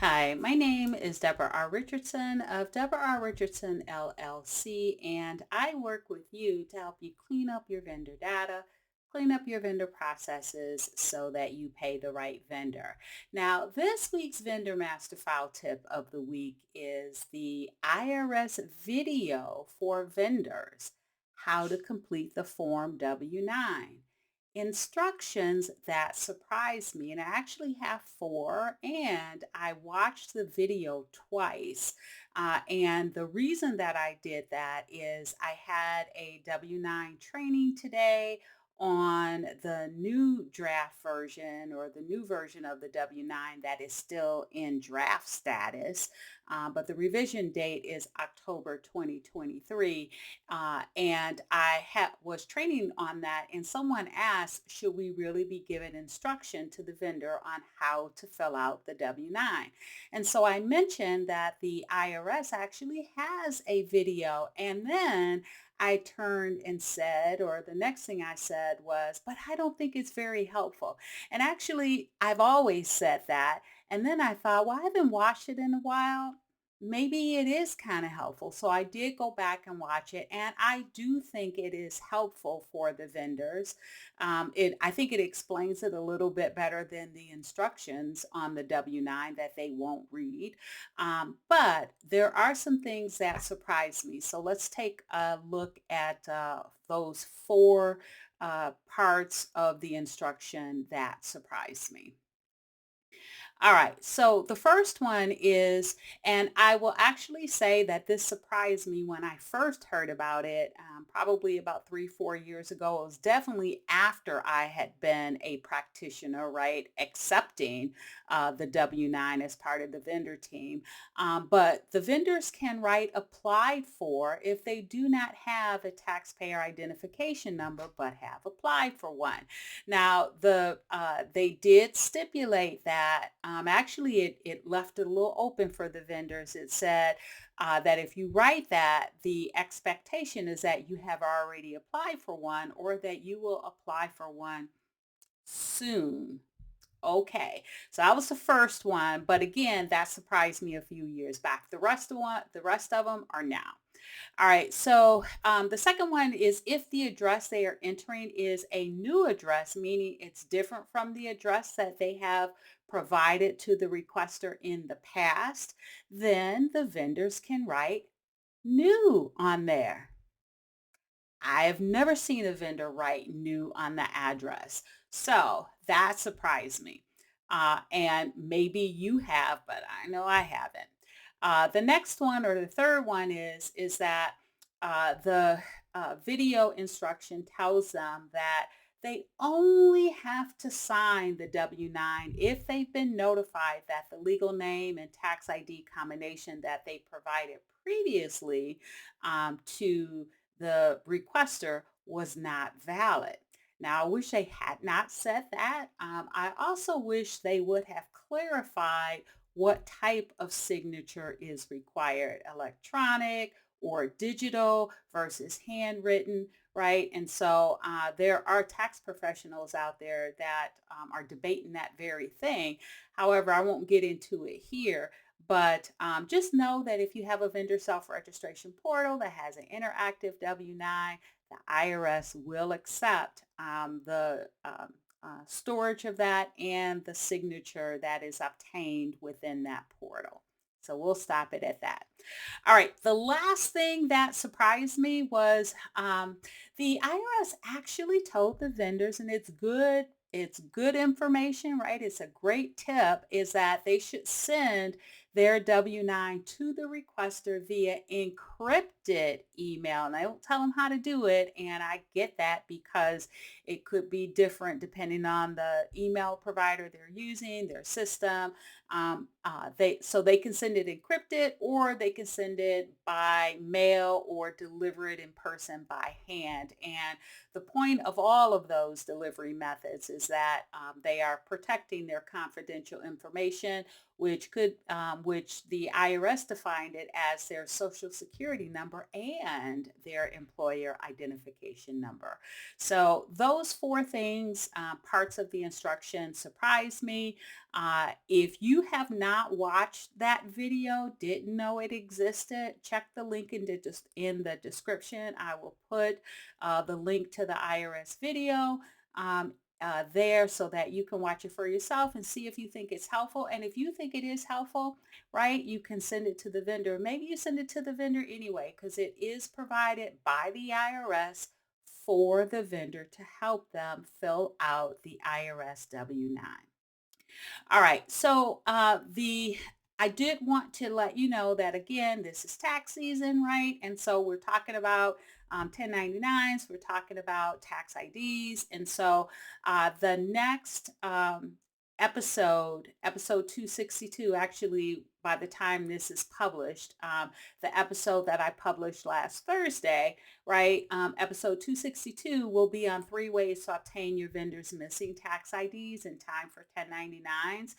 Hi, my name is Debra R. Richardson of Debra R. Richardson LLC, and I work with you to help you clean up your vendor data, clean up your vendor processes so that you pay the right vendor. Now, this week's Vendor Master File tip of the week is the IRS video for vendors, how to complete the Form W-9. Instructions that surprised me, and I actually have four, and I watched the video twice. And the reason that I did that is I had a W-9 training today on the new draft version or the new version of the W-9 that is still in draft status. But the revision date is October 2023. And was training on that, and someone asked, should we really be giving instruction to the vendor on how to fill out the W-9? And so I mentioned that the IRS actually has a video, and then I turned and said, or the next thing I said was, but I don't think it's very helpful. And actually, I've always said that. And then I thought, well, I haven't watched it in a while. Maybe it is kind of helpful. So I did go back and watch it, and I do think it is helpful for the vendors. I think it explains it a little bit better than the instructions on the W-9 that they won't read. But there are some things that surprise me. So let's take a look at those four parts of the instruction that surprised me. All right. So the first one is, and I will actually say that this surprised me when I first heard about it, probably about 3, 4 years ago. It was definitely after I had been a practitioner, right, accepting the W-9 as part of the vendor team. But the vendors can write applied for if they do not have a taxpayer identification number, but have applied for one. Now, they did stipulate that. Actually, it left it a little open for the vendors. It said that if you write that, the expectation is that you have already applied for one or that you will apply for one soon. Okay, so that was the first one, but again, that surprised me a few years back. The rest of them are now. All right, so the second one is if the address they are entering is a new address, meaning it's different from the address that they have provided to the requester in the past, then the vendors can write new on there. I have never seen a vendor write new on the address. So that surprised me. And maybe you have, but I know I haven't. The next one or the third one is that the video instruction tells them that they only have to sign the W-9 if they've been notified that the legal name and tax ID combination that they provided previously to the requester was not valid. Now, I wish they had not said that. I also wish they would have clarified what type of signature is required, electronic or digital versus handwritten, right? And so there are tax professionals out there that are debating that very thing. However, I won't get into it here. But just know that if you have a vendor self-registration portal that has an interactive W-9, the IRS will accept the storage of that and the signature that is obtained within that portal. So we'll stop it at that. All right. The last thing that surprised me was the IRS actually told the vendors, and it's good. It's good information, right? It's a great tip, is that they should send their W-9 to the requester via encrypted email. And I don't tell them how to do it. And I get that because it could be different depending on the email provider they're using, their system. They can send it encrypted, or they can send it by mail or deliver it in person by hand. And the point of all of those delivery methods is that they are protecting their confidential information which the IRS defined it as their social security number and their employer identification number. So those four things, parts of the instruction surprised me. If you have not watched that video, didn't know it existed, check the link in the description. I will put the link to the IRS video there so that you can watch it for yourself and see if you think it's helpful. And if you think it is helpful, right, you can send it to the vendor. Maybe you send it to the vendor anyway because it is provided by the IRS for the vendor to help them fill out the IRS W-9. All right. So the I did want to let you know that again, this is tax season, right? And so we're talking about 1099s, we're talking about tax IDs. And so the next episode 262, actually, by the time this is published, the episode that I published last Thursday, right? Episode 262 will be on 3 ways to obtain your vendor's missing tax IDs in time for 1099s.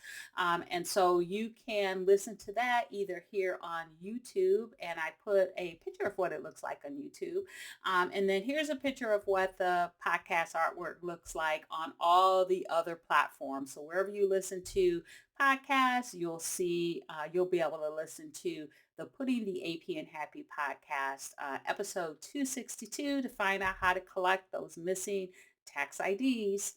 And so you can listen to that either here on YouTube, and I put a picture of what it looks like on YouTube. And then here's a picture of what the podcast artwork looks like on all the other platforms. So wherever you listen to podcasts, you'll be able to listen to the Putting the AP in Happy podcast, episode 262, to find out how to collect those missing tax IDs.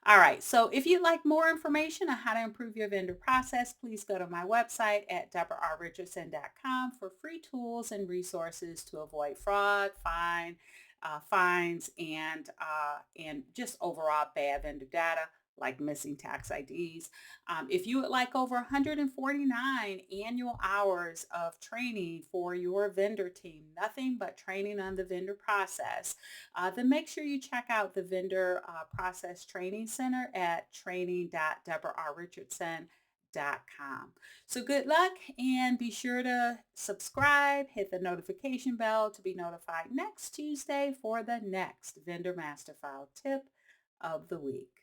All right, so if you'd like more information on how to improve your vendor process, please go to my website at deborarrichardson.com for free tools and resources to avoid fraud, fines, and just overall bad vendor data like missing tax IDs. If you would like over 149 annual hours of training for your vendor team, nothing but training on the vendor process, then make sure you check out the Vendor Process Training Center at training.deborarrichardson.com. So good luck, and be sure to subscribe, hit the notification bell to be notified next Tuesday for the next Vendor Master File tip of the week.